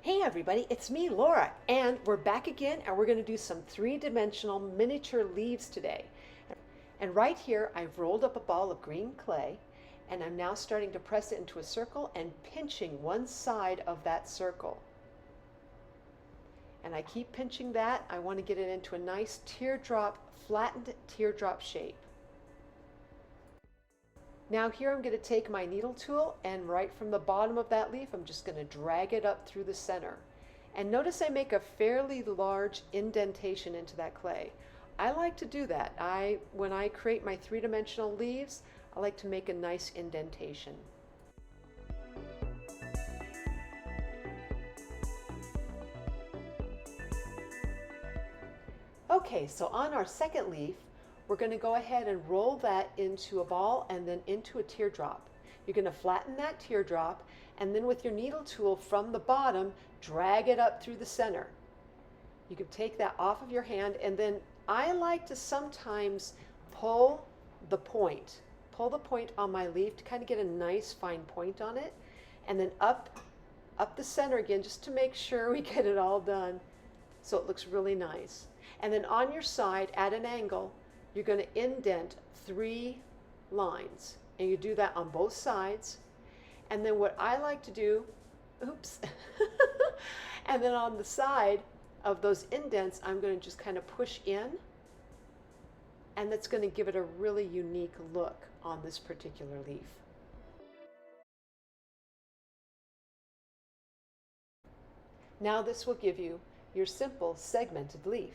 Hey everybody, it's me, Laura, and we're back again and we're going to do some three-dimensional miniature leaves today. And right here I've rolled up a ball of green clay and I'm now starting to press it into a circle and pinching one side of that circle. And I keep pinching that. I want to get it into a nice teardrop, flattened teardrop shape. Now here I'm going to take my needle tool and right from the bottom of that leaf I'm just going to drag it up through the center. And notice I make a fairly large indentation into that clay. I like to do that. When I create my three-dimensional leaves, I like to make a nice indentation. Okay, so on our second leaf, we're going to go ahead and roll that into a ball and then into a teardrop. You're going to flatten that teardrop and then with your needle tool from the bottom, drag it up through the center. You can take that off of your hand and then I like to sometimes pull the point on my leaf to kind of get a nice fine point on it, and then up the center again just to make sure we get it all done so it looks really nice. And then on your side at an angle, you're going to indent 3 lines, and you do that on both sides. And then what I like to do, oops, and then on the side of those indents, I'm going to just kind of push in, and that's going to give it a really unique look on this particular leaf. Now this will give you your simple segmented leaf.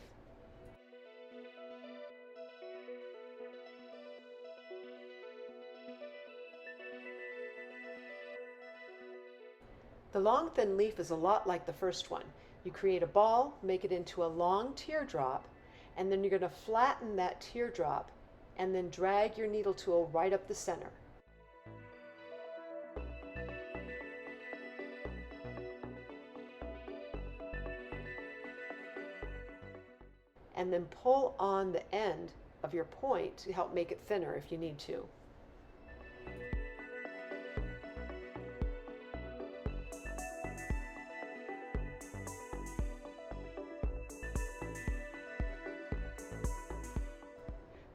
The long thin leaf is a lot like the first one. You create a ball, make it into a long teardrop, and then you're going to flatten that teardrop and then drag your needle tool right up the center. And then pull on the end of your point to help make it thinner if you need to.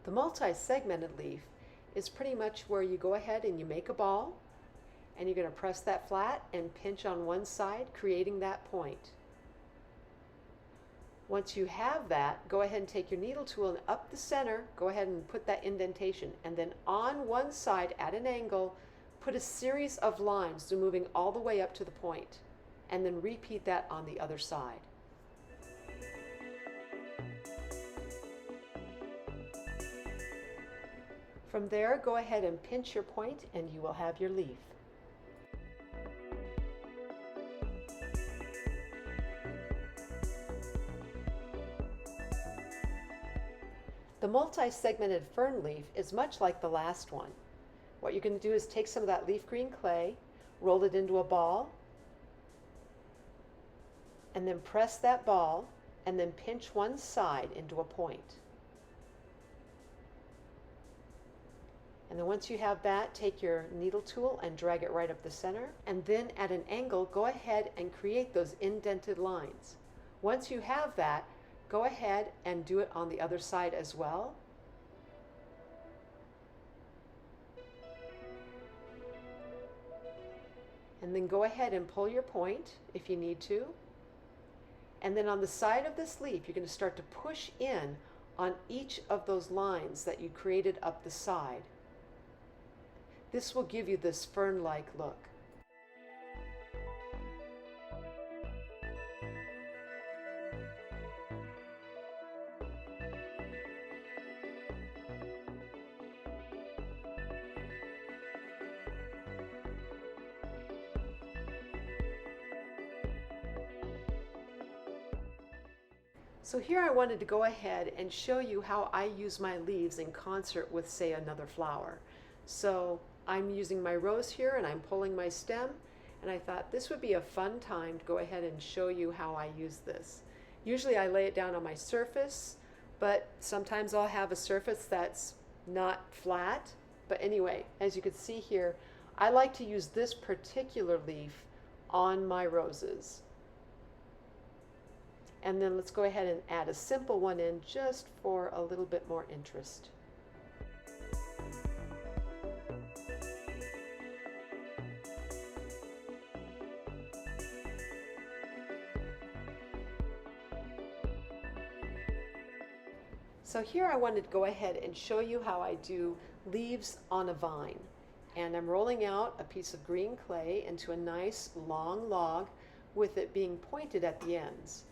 The multi-segmented leaf is pretty much where you go ahead and you make a ball and you're going to press that flat and pinch on one side, creating that point. Once you have that, go ahead and take your needle tool and up the center, go ahead and put that indentation, and then on one side at an angle, put a series of lines, so moving all the way up to the point, and then repeat that on the other side. From there, go ahead and pinch your point and you will have your leaf. The multi-segmented fern leaf is much like the last one. What you're going to do is take some of that leaf green clay, roll it into a ball, and then press that ball and then pinch one side into a point. And then once you have that, take your needle tool and drag it right up the center. And then at an angle, go ahead and create those indented lines. Once you have that, go ahead and do it on the other side as well. And then go ahead and pull your point if you need to. And then on the side of this leaf, you're going to start to push in on each of those lines that you created up the side. This will give you this fern-like look. So here I wanted to go ahead and show you how I use my leaves in concert with, say, another flower. So I'm using my rose here and I'm pulling my stem, and I thought this would be a fun time to go ahead and show you how I use this. Usually I lay it down on my surface, but sometimes I'll have a surface that's not flat. But anyway, as you can see here, I like to use this particular leaf on my roses. And then let's go ahead and add a simple one in just for a little bit more interest. So here I wanted to go ahead and show you how I do leaves on a vine. And I'm rolling out a piece of green clay into a nice long log with it being pointed at the ends.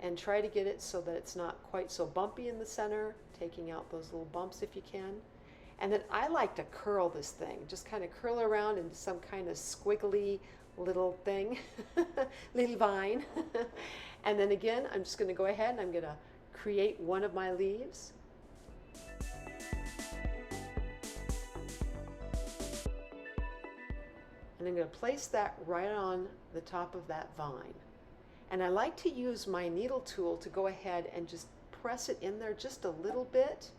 And try to get it so that it's not quite so bumpy in the center, taking out those little bumps if you can. And then I like to curl this thing, just kind of curl around into some kind of squiggly little thing, little vine. And then again, I'm just going to go ahead and I'm going to create one of my leaves. And I'm going to place that right on the top of that vine. And I like to use my needle tool to go ahead and just press it in there just a little bit.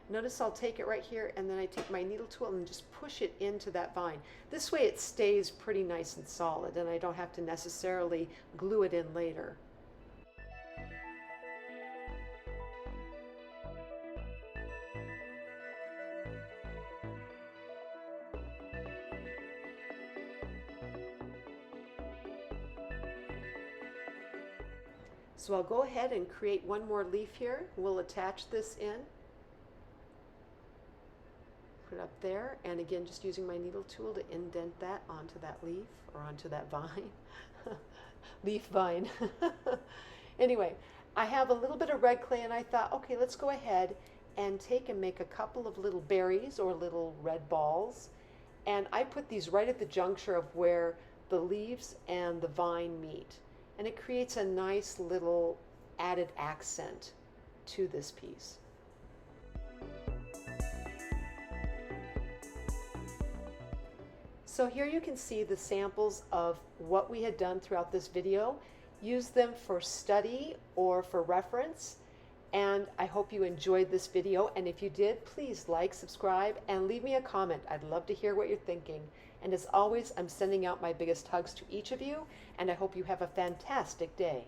Notice I'll take it right here and then I take my needle tool and just push it into that vine. This way it stays pretty nice and solid and I don't have to necessarily glue it in later. So I'll go ahead and create one more leaf here. We'll attach this in. Put it up there, and again just using my needle tool to indent that onto that leaf or onto that vine. Leaf vine. Anyway, I have a little bit of red clay and I thought, okay, let's go ahead and take and make a couple of little berries or little red balls. And I put these right at the juncture of where the leaves and the vine meet. And it creates a nice little added accent to this piece. So here you can see the samples of what we had done throughout this video. Use them for study or for reference. And I hope you enjoyed this video. And if you did, please like, subscribe, and leave me a comment. I'd love to hear what you're thinking. And as always, I'm sending out my biggest hugs to each of you, and I hope you have a fantastic day.